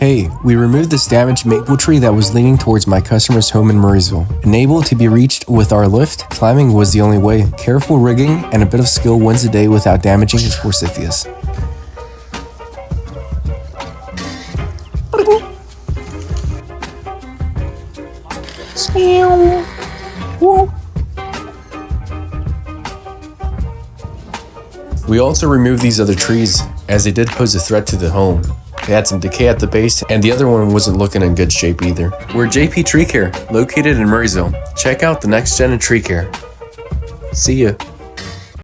Hey, we removed this damaged maple tree that was leaning towards my customer's home in Murrysville. Unable to be reached with our lift, climbing was the only way. Careful rigging and a bit of skill wins the day without damaging his forsythia. We also removed these other trees, as they did pose a threat to the home. They had some decay at the base, and the other one wasn't looking in good shape either. We're JP Tree Care, located in Murrysville. Check out the next gen of tree care. See ya.